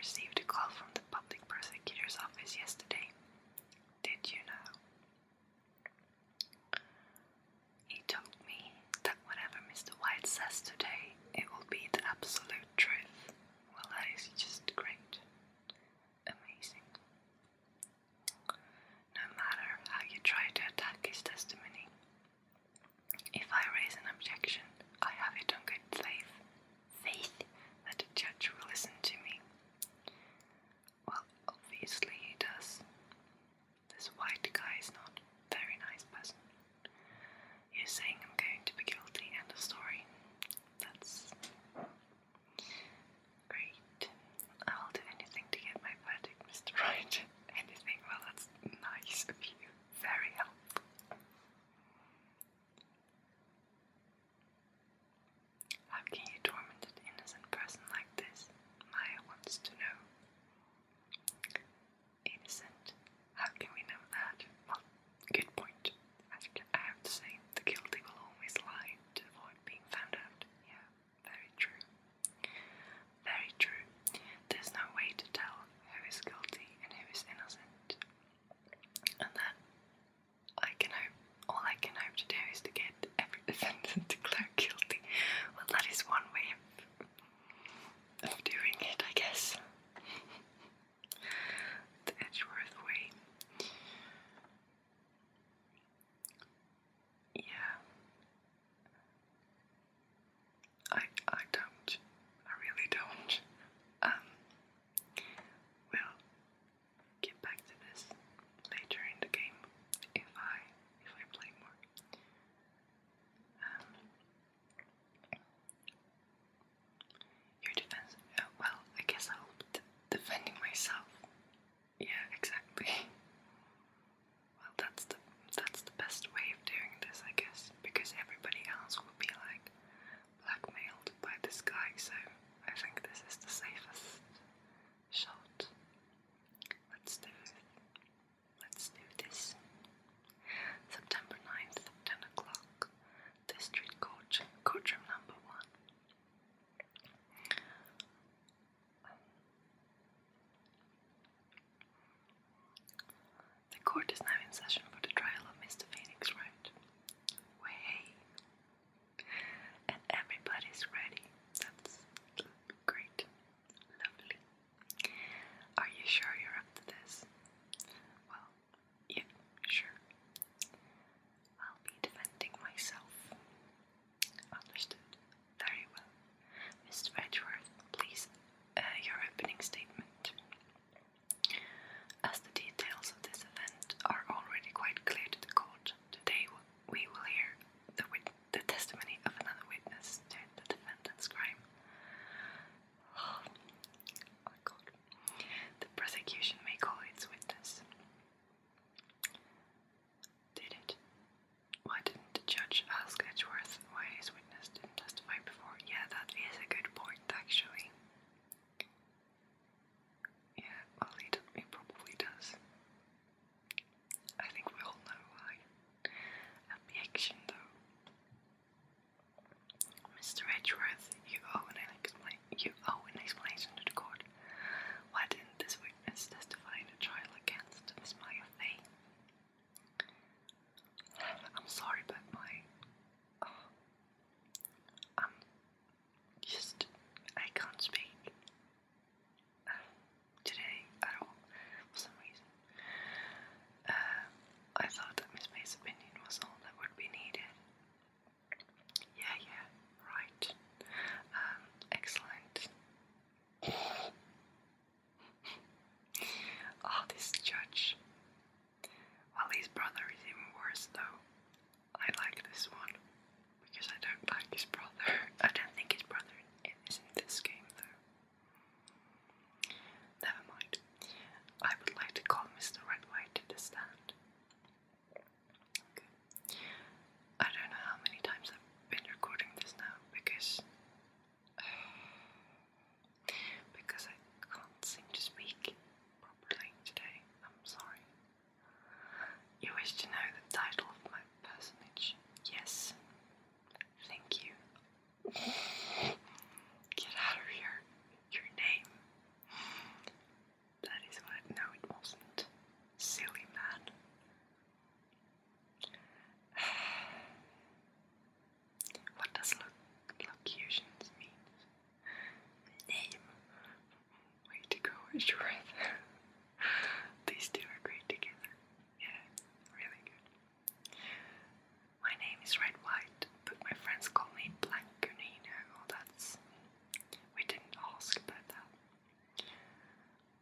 received a call from the public prosecutor's office yesterday. Did you know? He told me that whatever Mr. White says today, it will be the absolute truth. Well, that is just great. Amazing. No matter how you try to attack his testimony, if I raise an objection, I have it on good faith that the judge will listen to me. Well, obviously he does. This White guy is not a very nice person. You're saying I'm going to be guilty, end of story. That's great. I will do anything to get my verdict, Mr. Wright. Anything? Well, that's nice of you. Very helpful. How can you torment an innocent person like this? Maya wants to know. Innocent? How can we know that? Well, good point. I have to say, the guilty will always lie to avoid being found out. Yeah, very true. Very true. There's no way to tell who is guilty and who is innocent. And that all I can hope to do is to get every defendant declared guilty. Well, that is one way of doing it, I guess. The Edgeworth way. Yeah. I don't. I really don't. We'll get back to this later in the game if I play more. Your defense. Well, I guess I'll be defending myself. Yeah, exactly. Well, that's the best way of doing this, I guess, because everybody else will be like blackmailed by this guy. So I think this is the safest shot. Let's do it. Let's do this. September 9th, 10 o'clock. District Court, courtroom number 1. The court is now in session for the trial of Mr. Phoenix Wright. Way. And everybody's ready. That's great. Lovely. Are you sure you're up to this? Well, yeah, sure. I'll be defending myself. Understood. Very well. Mr. Edgeworth, please, your opening statement. As the details of this event are already quite sure. These two are great together. Yeah, really good. My name is Red White, but my friends call me Blancanino. Oh, that's... we didn't ask about that.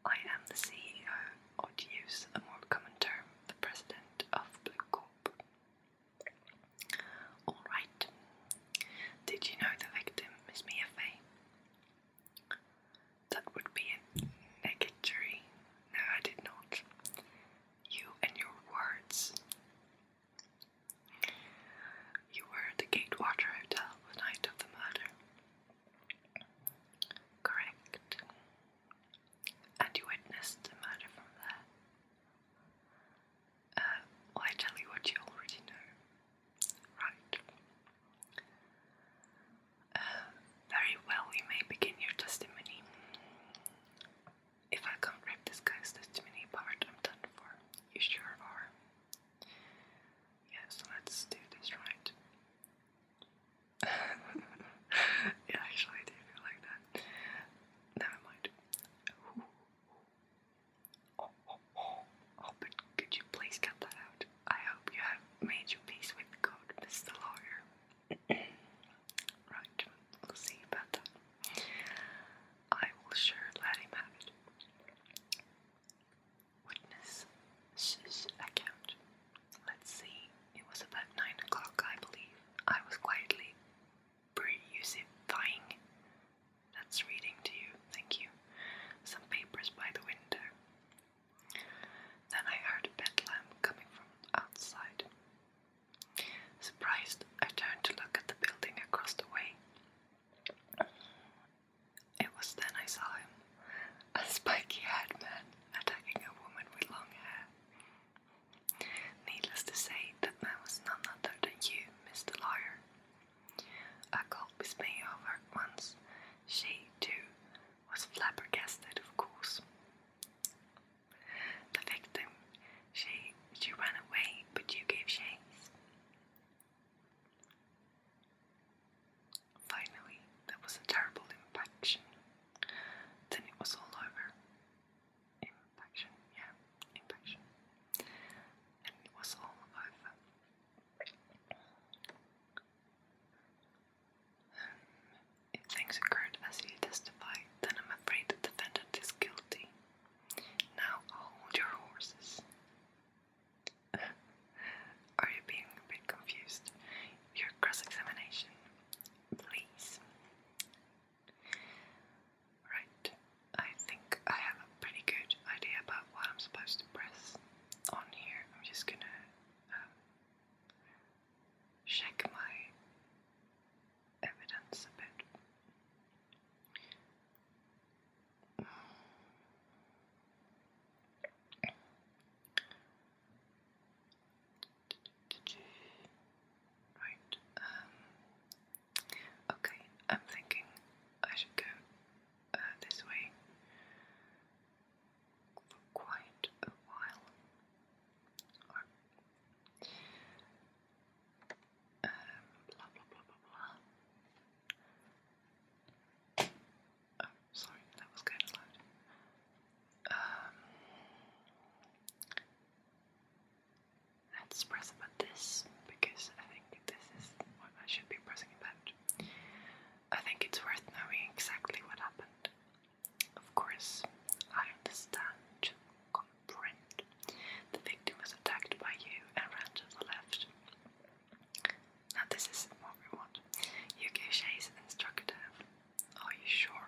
I am the CEO, or to use a more common term, the president of Blue Corp. Alright. Did you know the victim is Mia Fey? That would be a negatory. No, I did not. You and your words. You were at the Gatewater Hotel the night of the murder. Correct. And you witnessed the murder from there. Well, I tell you what you already know. Right. Very well, you may begin your testimony. If I can't rip this guy's testimony apart, I'm done for. You sure are. Yes, let's do this right. Yeah, actually I do feel like that. Never mind. Oh, but could you please cut that out? I hope you have made your peace with God, Mr. Lawyer. Right, we'll see about that. I will sure let him have it. Witness's account. Let's see, it was about 9 o'clock, I believe. I was quietly perusifying. That's reading to you, thank you. Some papers by the window. Then I heard a bedlam coming from outside. Surprised, I turned to look at the building across the way. It was then I saw him, a spiky-haired man attacking a woman with long hair. Needless to say, that man was none other than you, Mr. Lawyer. A gulp is me over at once. She, too, was flabbergasted, of course. The victim, she ran away, but you gave chase. Finally, there was a terrible impaction. Then it was all over. Impaction, yeah, impaction. And it was all over. If things occurred as you testified, then I'm afraid the defendant is guilty. Now hold your horses. Are you being a bit confused? Your cross-examination, please. Right, I think I have a pretty good idea about what I'm supposed to press on here. I'm just gonna check my evidence a bit. Right, okay, I'm thinking I should go this way for quite a while. Or, blah blah blah blah blah. Oh, sorry, that was kind of loud. Let's press about this, because I think this is what I should be pressing about. I think it's worth knowing exactly what happened. Of course, I understand, comprehend. The victim was attacked by you and ran to the left. Now this is what we want. You gave chase and struck it down. Are you sure?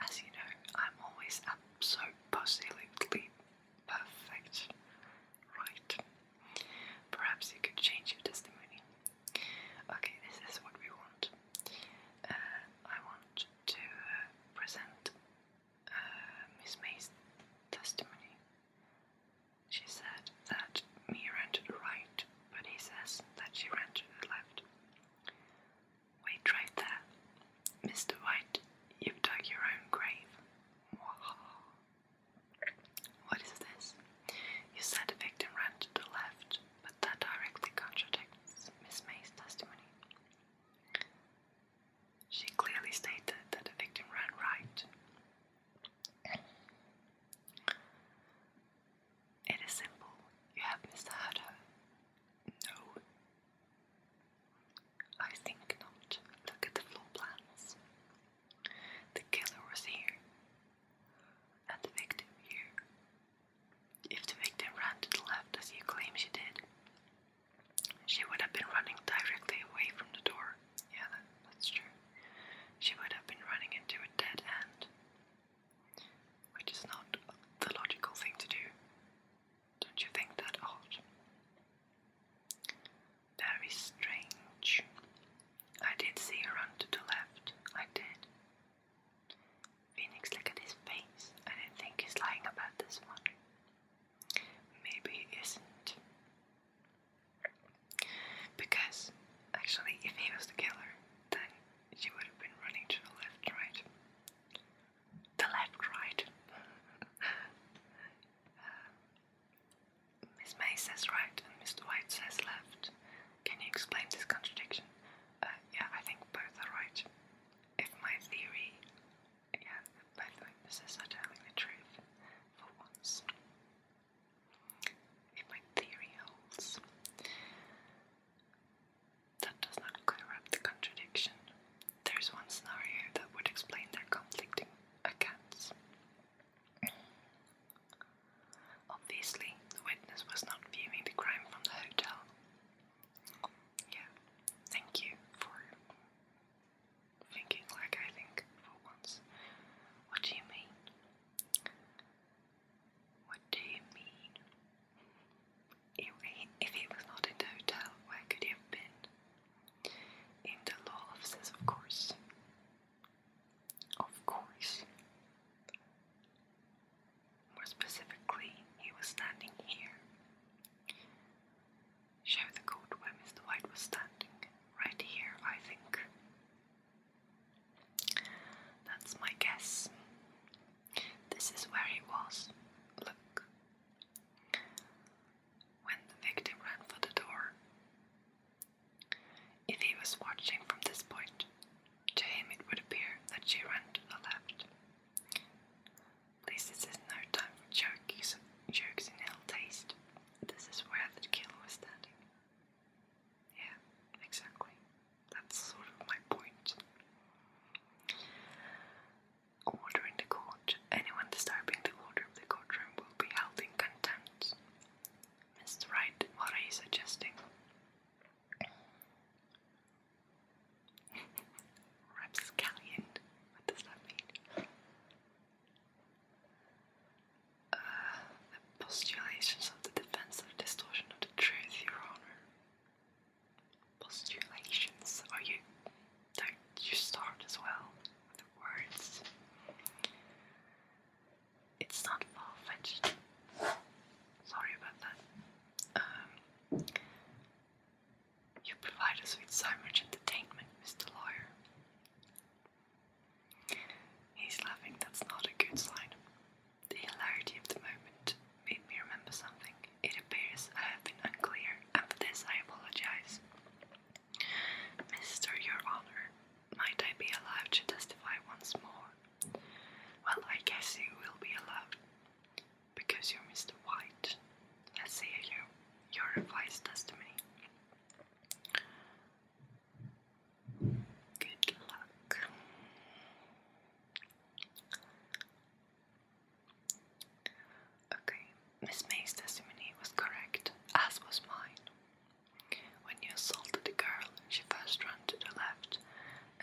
As you know, I'm always so positively perfect. Right. Perhaps you could change your testimony. Okay, this is what we want. I want to present Miss May's testimony. She said that Mia ran to the right, but he says that she ran to the left. Wait right there. Mr. White, you've dug your own grave. What is this? You said the victim ran to the left, but that directly contradicts Miss May's testimony. She clearly stated that the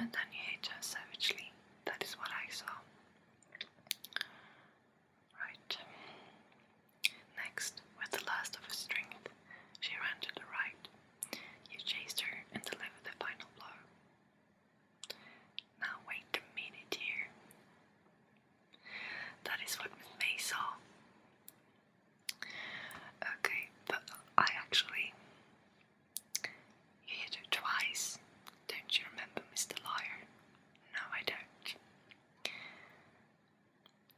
and then you hit her savagely. That is what I saw. Right. Next, with the last of her strength, she ran to the right. You chased her and delivered the final blow. Now wait a minute here. That is what Miss May saw. Okay, but I actually... You hit her twice. Don't you remember, Mr. Lawyer? No, I don't.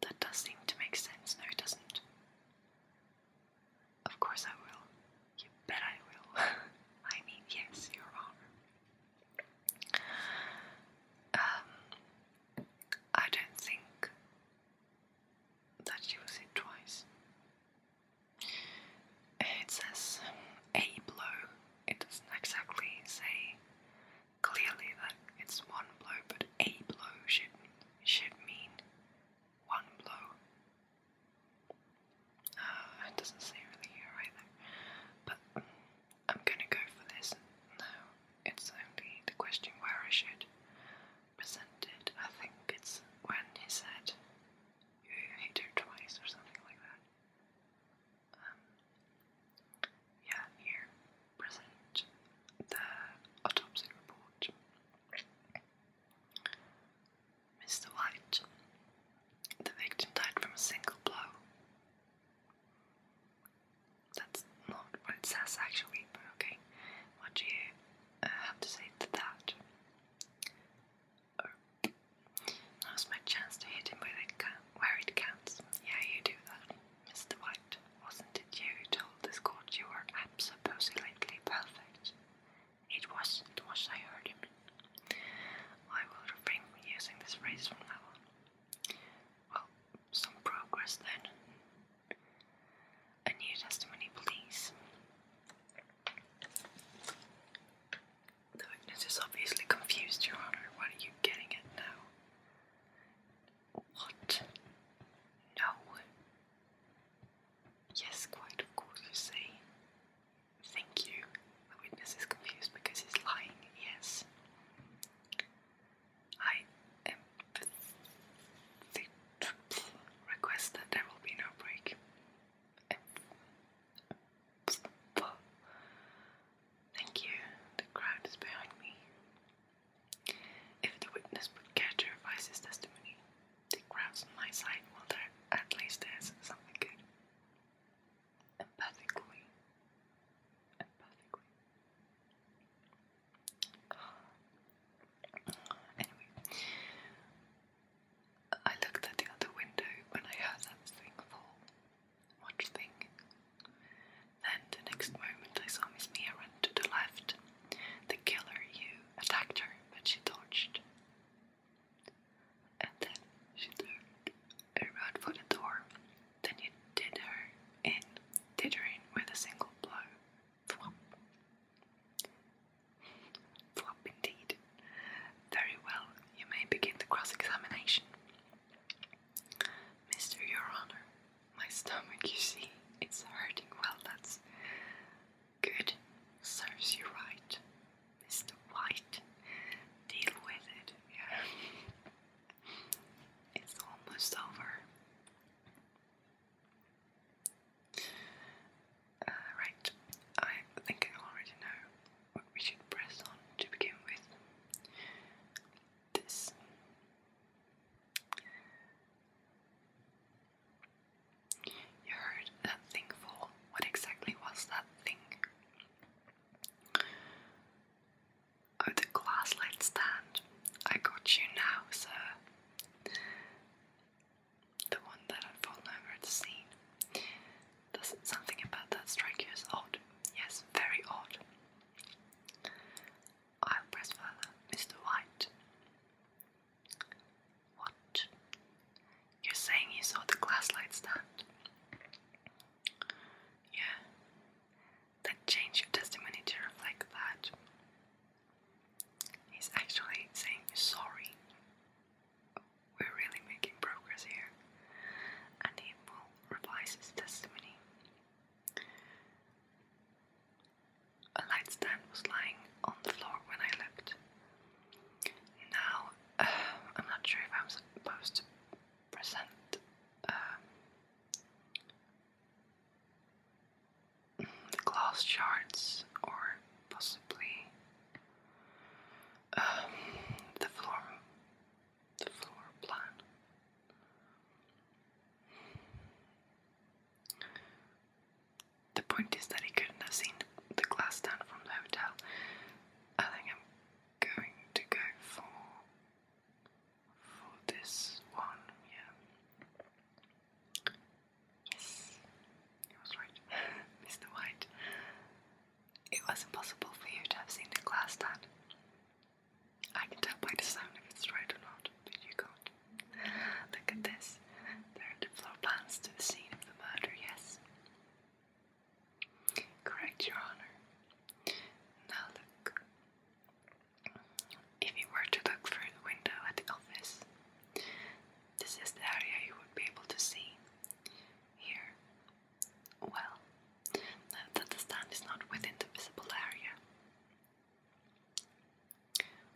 That does seem to make sense. No, it doesn't. Of course I will. You bet I will. I mean, yes, Your Honor. I don't think that she was hit twice. It says a blow. It doesn't exactly say clearly that it's one blow, but a blow should mean one blow. It doesn't say really here either. But I'm gonna go for this now. It's only the question where I should present it. I think it's when he said you hit her twice or something like that. Yeah, here. Present the autopsy report. Mr. White, the victim died from a single blow. That's not what it says actually, but okay. What do you have to say to that? Now's my chance to hit him where it counts. Yeah, you do that, Mr. White. Wasn't it you who told this court you were absolutely perfect? It was, I heard him. I will refrain from using this phrase from now on. Well, some progress then. A new testimony, please. The witness is obviously confused, Your Honor. What are you getting at now? What? No. Yes, quite, of course, you say. Thank you. The witness is confused because he's lying, yes. I request that there will be no break. Thank you. The crowd is behind me. If the witness would care to revise his testimony, the crowd's on my side. Well, there at least there's something good. Empathically. Anyway, I looked at the other window when I heard that thing fall. What thing? Then the next moment I saw Miss Mia run to the left. The killer, you attacked her, but she dodged. And then she turned around for the door. Then you did her in with a single blow. Thwop. Thwop indeed. Very well, you may begin the cross-examination. Mr. Your Honor, my stomach, you see, it's hurting. Well, that's good. Serves you right. Mr. White, deal with it. Yeah. It's almost over. Right. I think I already know what we should press on to begin with. This. You heard that thing fall. What exactly was that thing? Oh, the glass light stand. I got you now, sir. The one that had fallen over at the scene. Does something about that strike you as odd? Yes, very odd. I'll press further. Mr. White. What? You're saying you saw the glass light stand? Yeah. Then change your testimony to reflect that. He's actually saying sorry. We're really making progress here. And he will revise his testimony. A light stand was lying on the floor when I looked. No, point is that he couldn't have seen the glass stand from the hotel. I think I'm going to go for this one, yeah. Yes, he was right. Mr. White, it was impossible for you to have seen the glass stand. I can tell by the sound if it's right or not, but you can't. Look at this. There are the floor plans to the scene of the murder, yes. Correct, Your Honor. Now look. If you were to look through the window at the office, this is the area you would be able to see. Here. Well, note that the stand is not within the visible area.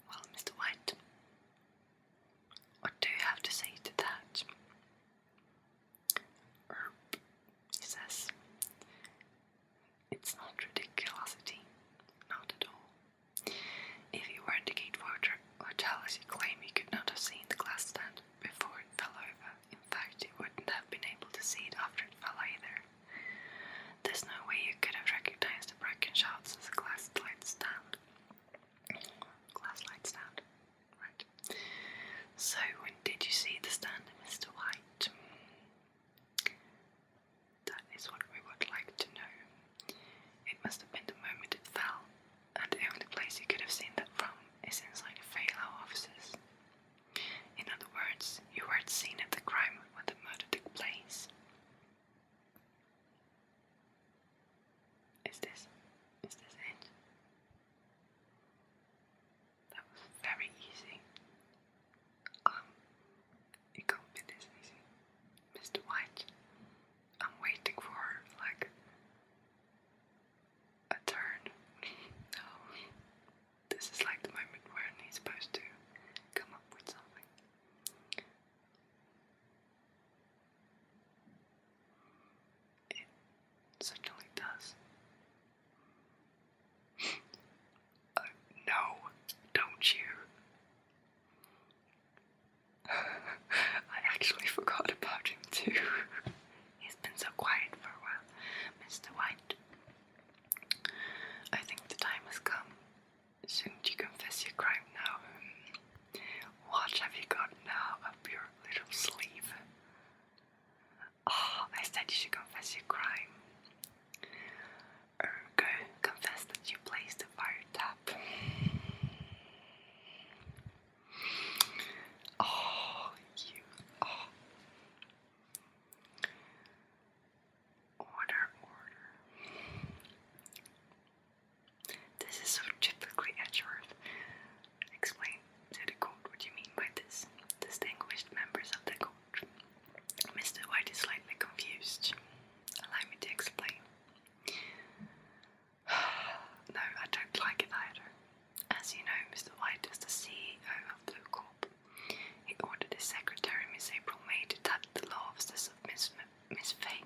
Well, Mr. White, what do you have to say to that? He says, it's not ridiculosity, not at all. If you were in the Gateford Hotel as you claim, you could not have seen the glass stand before it fell over. In fact, you wouldn't have been able to see it after it fell either. There's no way you could have recognized the broken shards as a glass light stand. Right. So, when did you see the stand, Mr. White? That is what we would like to know. It must have been the moment it fell, and the only place you could have seen that from is inside the Faylow offices. In other words, you were at the scene of the crime when the murder took place. Is this it? That was very easy. It can't be this easy. Mr. White, I'm waiting for, like, a turn. No. This is like the moment when he's supposed to come up with something. It certainly does. No, don't you? I actually forgot about him too. He's been so quiet for a while. Mr. White, I think the time has come. Shouldn't you confess your crime now? What have you got now up your little sleeve? Oh, I said you should confess your crime. Go confess that you placed the fire tap. Oh, you. Oh. Order. This is so typically Edgeworth. Explain to the court what you mean by this, distinguished members of the court. Mr. White is slightly confused. Allow me to explain. No, I don't like it either. As you know, Mr. White is the CEO of Blue Corp. He ordered his secretary, Miss April May, to tap the law offices of Miss Fay.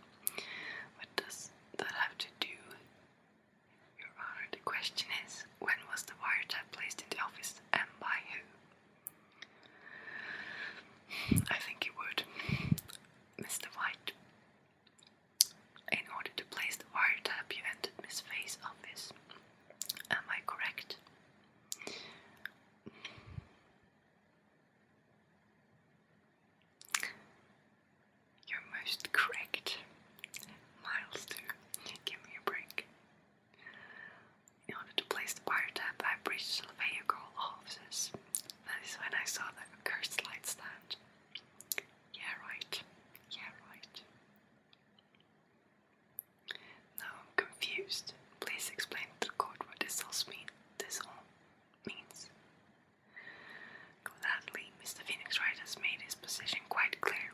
What does that have to do? Your Honor, the question is, when was the wiretap placed in the office and by who? I think you would. Mr. White, in order to place the wiretap, you entered Miss Fay's office. Am I correct? You're most correct. Miles, too. Give me a break. In order to place the wiretap, I breached Sylvia Girl offices. That is when I saw the accursed light stand. Yeah, right. Now I'm confused. Please explain to the court what this all means. Gladly, Mr. Phoenix Wright has made his position quite clear.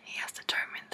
He has determined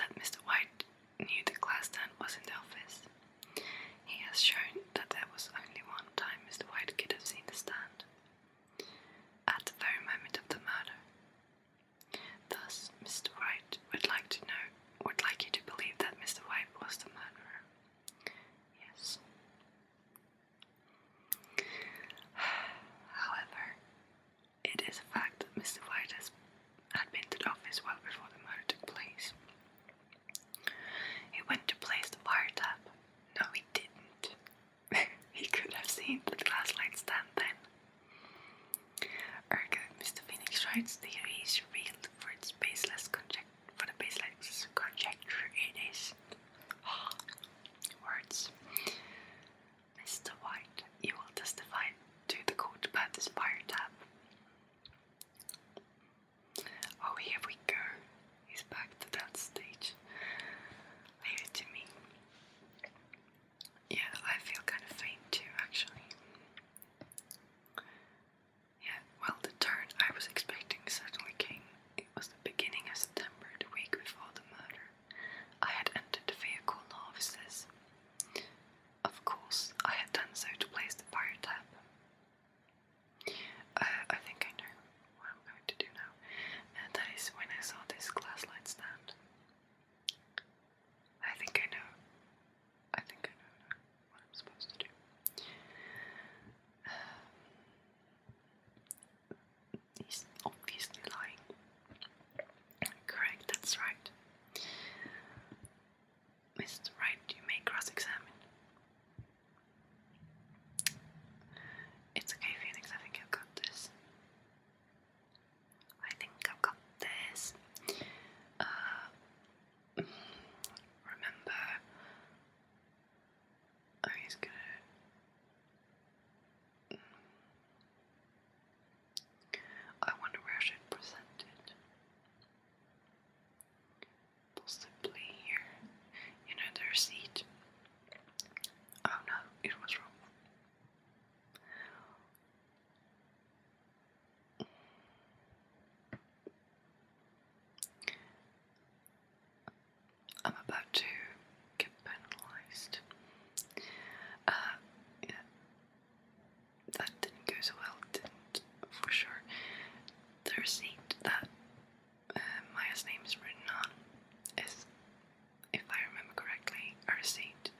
tonight's theory is revealed for the baseless conjecture it is. Words. Mr. White, you will testify to the court about this fire tap. Oh, here we go. He's back to that stage. Leave it to me. Yeah, I feel kind of faint too, actually. Yeah, well, the turn I was expecting certainly came. It was the beginning of September, the week before the murder. I had entered the vehicle offices. Of course, I had done so to place the fire tap. I think I know what I'm going to do now. And that is when I saw this glass light stand. I think I know what I'm supposed to do. He's obviously lying. Correct, that's right. Mr. Wright, you may cross-examine. It's okay, Phoenix, I think I've got this. Remember, he's gonna... I wonder where I should present it. Possibly here. You know, the receipt. Oh no, it was wrong. I'm about to get penalized. Yeah, that didn't go so well, didn't, for sure. The receipt that Maya's name is written on is, if I remember correctly, a receipt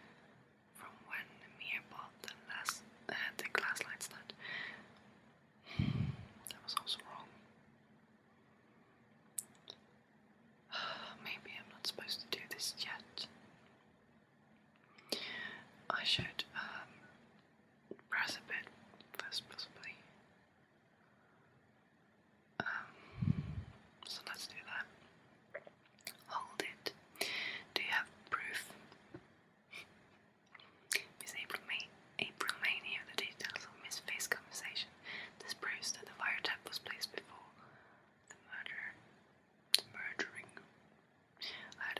from when Mia bought the glass light stand. That was also wrong. Maybe I'm not supposed to do this yet. I should press a bit first, possibly. So let's do that. Hold it. Do you have proof? Miss April may knew the details of Miss Faye's conversation. This proves that the fire tap was placed before the murdering. I had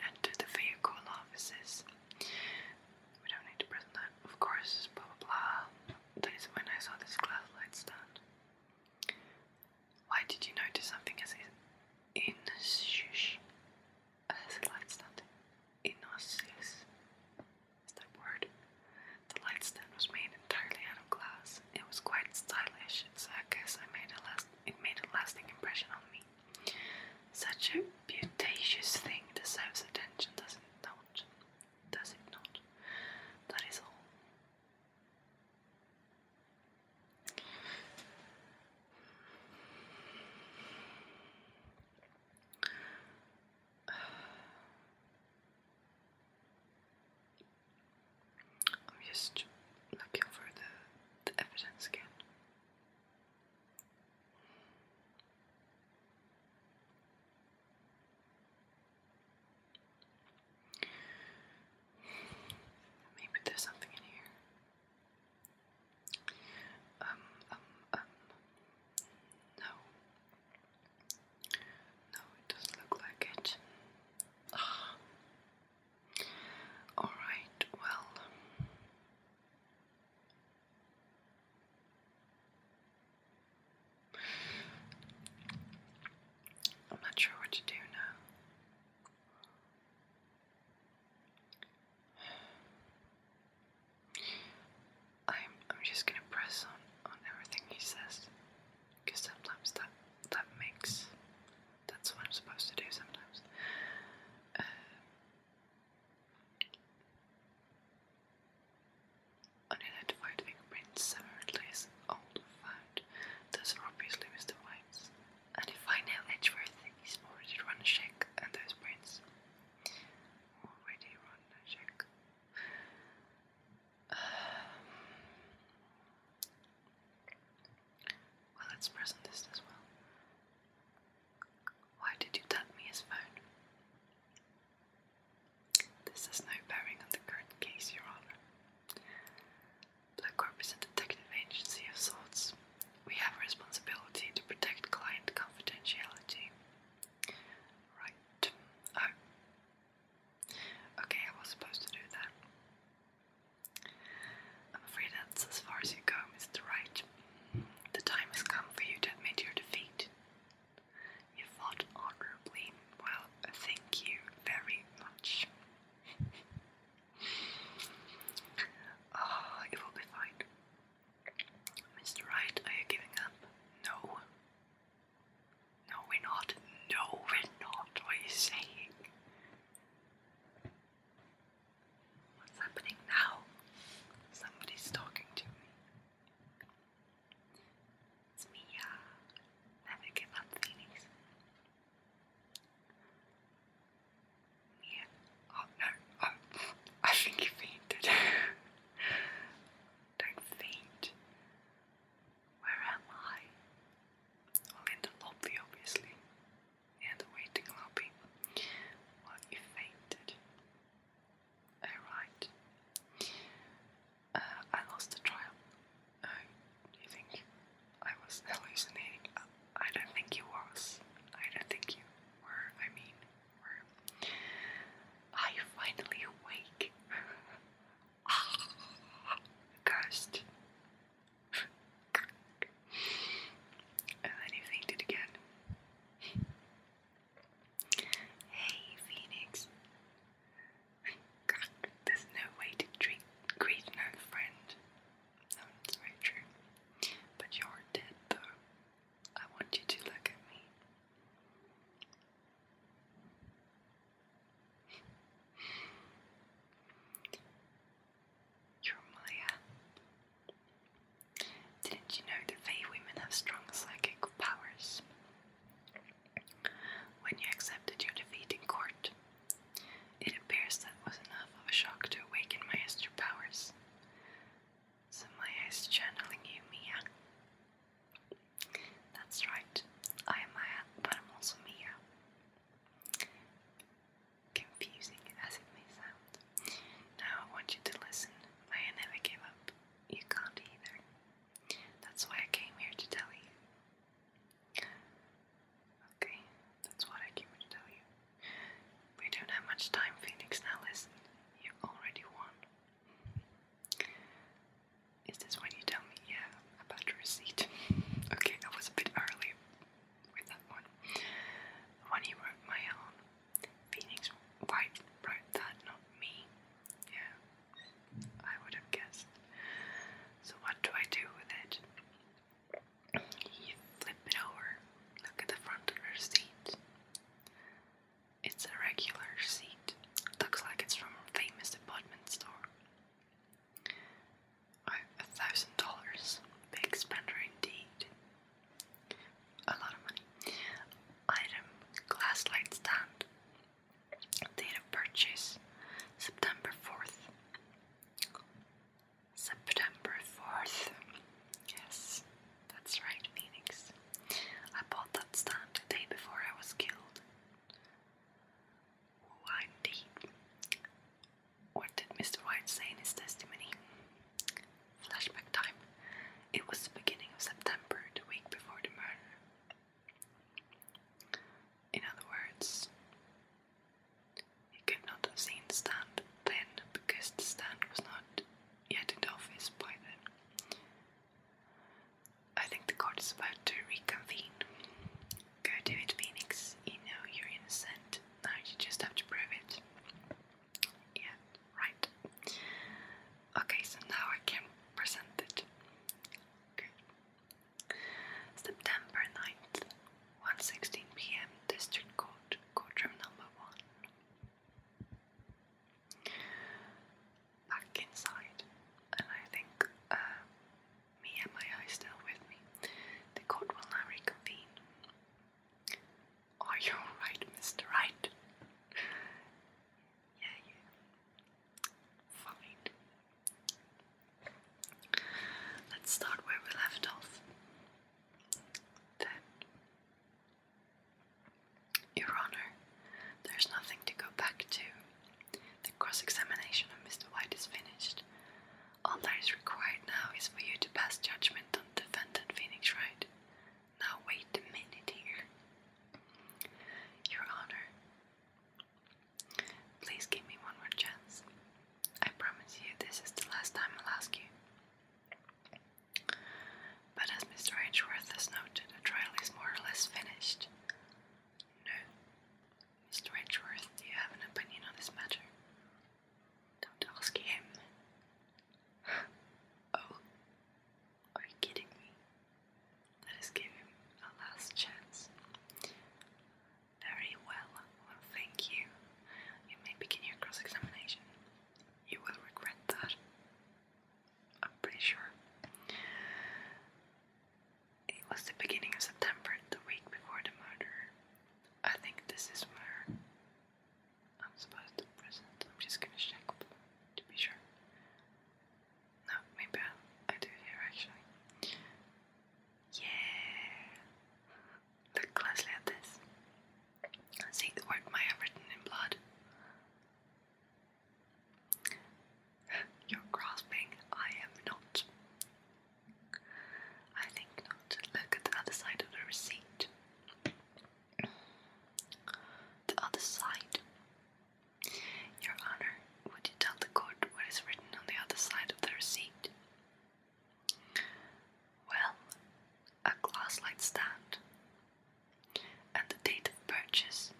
charges.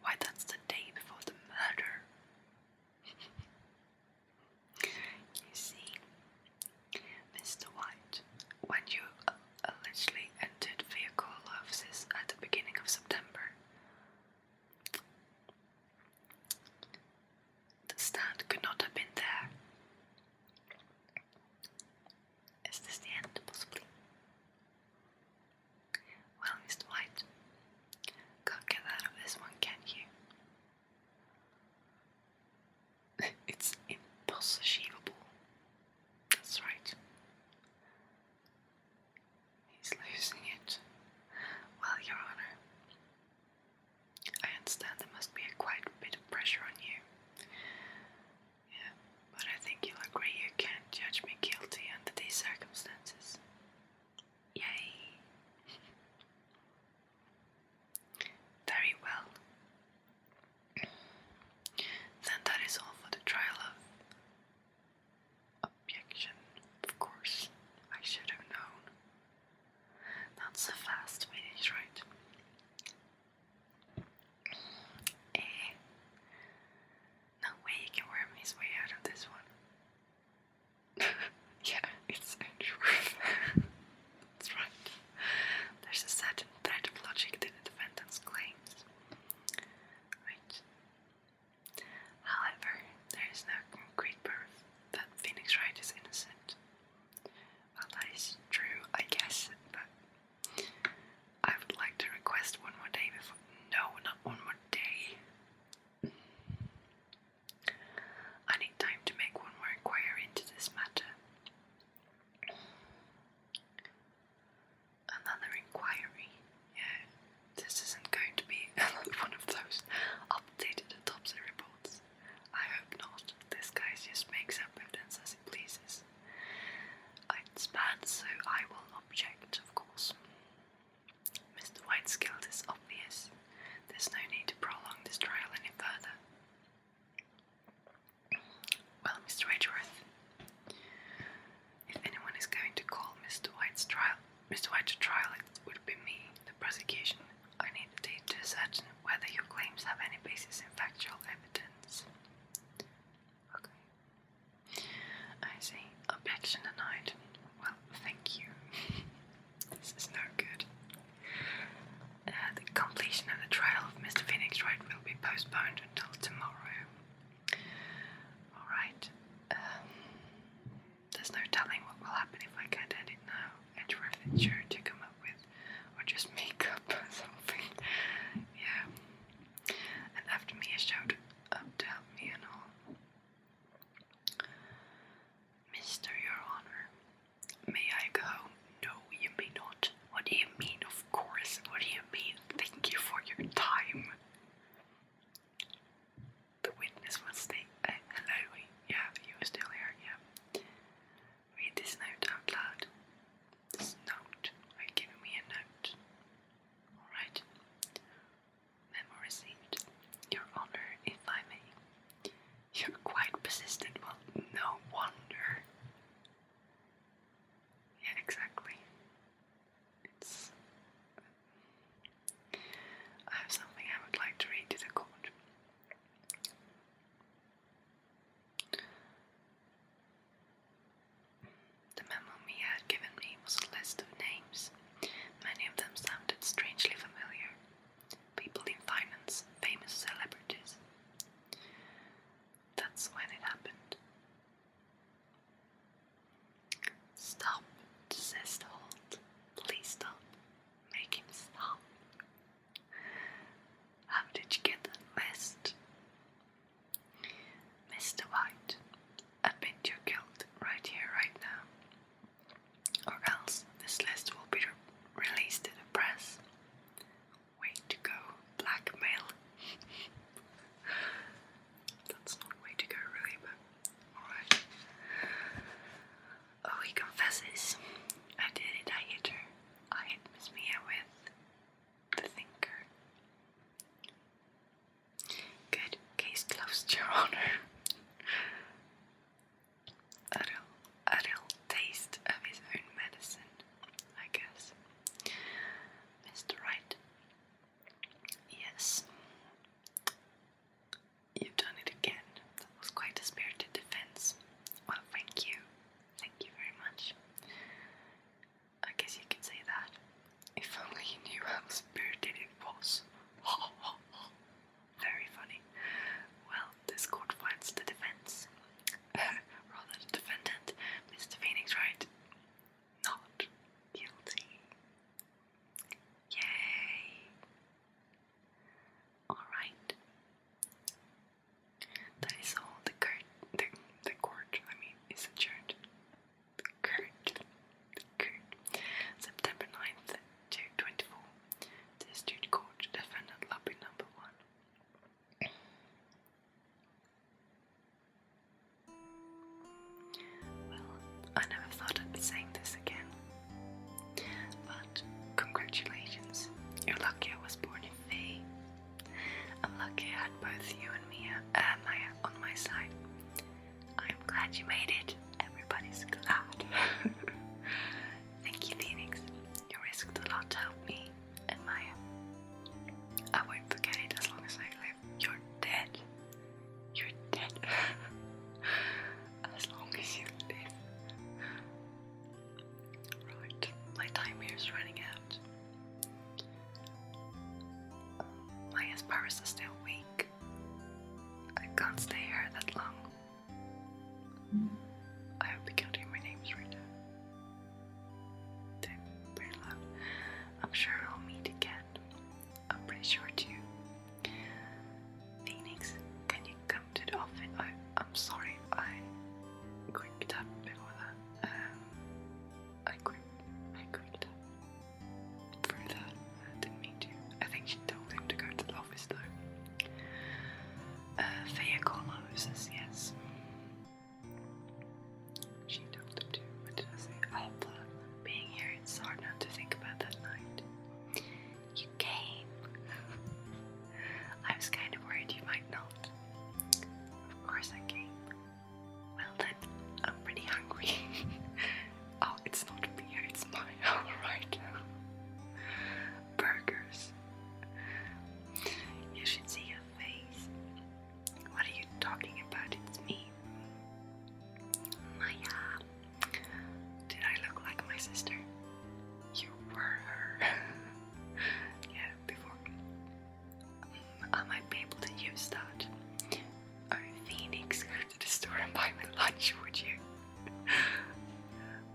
Why, that's the day before the murder. You see, Mr. White, when you allegedly entered vehicle offices at the beginning of September, the stand could not have been there. Is this the end, possibly? Well, Mr. White, can't get out of this one, can you? It's impossible. That's right. He's losing it. Well, Your Honor, I understand there must be quite a bit of pressure on you. Yeah, but I think you'll agree you can't judge me guilty under these circumstances. Yay. Very well. Then that is all for the trial of objection. Of course, I should have known. Not so fast, finish, right? No way you can worm his way out of this one. Yeah, it's Edgeworth. That's right. There's a certain thread of logic to the defendant's claims. Right. However, there is no concrete proof that Phoenix Wright is innocent. Well, that is true, I guess, but I would like to request one more day before. No, not one more day. I need time to make one more inquiry into this matter. Another inquiry? Yeah, this isn't going to be another one of those updated autopsy reports. I hope not. This guy just makes up evidence as he pleases. It's bad, so I will object, of course. Mr. White's guilt is obvious. There's no need to prolong this trial any further. Well, Mr. Edgeworth, if anyone is going to call Mr. White to trial, it would be me, the prosecution. I need a date to ascertain whether your claims have any basis in factual evidence. Okay. I see. Objection denied. Well, thank you. This is no good. The completion of the trial of Mr. Phoenix Wright will be postponed until tomorrow. Alright. There's no telling what will happen if I can't end it now. Edgeworth is sure to come up with, or just make up I never thought I'd be saying this again. But congratulations. You're lucky I was born in Fae. I'm lucky I had both you and Maya on my side. I'm glad you made it. Everybody's glad. Thank you, Phoenix. You risked a lot to help me and Maya. I won't forget it as long as I live. You're dead. You're dead. As long as you live. Right, my time here is running out. Maya's powers are still weak. I can't stay here that long. I hope you can't hear my names right now. They're very loud. I'm sure I'll meet again. I'm pretty sure too. Phoenix, can you come to the office? I'm sorry, I clicked up before that. I clicked up through that. I didn't mean to. I think she told him to go to the office though. Thea says yes. She told him to. What did I say? Being here, it's hard not to think about that night. You came. I was kind of worried you might not. Of course I came. Well then, I'm pretty hungry. Oh, it's not beer, it's mine. Alright. Burgers. You should see your face. What are you talking about? It's me. Maya. Did I look like my sister? You were her. Yeah, before. I might be able to use that. Oh, Phoenix, go to the store and buy me lunch, would you?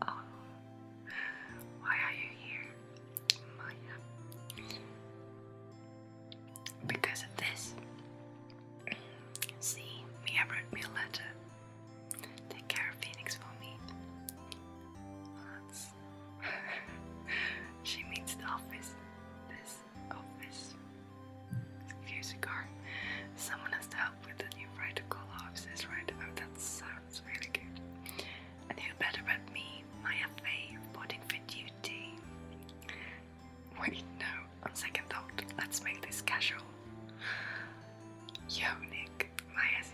Oh, why are you here, Maya? Because of this. See, Mia wrote me a letter. Take care of Phoenix for me. That's she means the office. This office. Here's a car. Someone has to help with the new protocol offices, right? Oh, that sounds really good. And who better but me, Maya Faye, reporting for duty. Wait, no. On second thought, let's make this casual. Yo, Nick. Maya's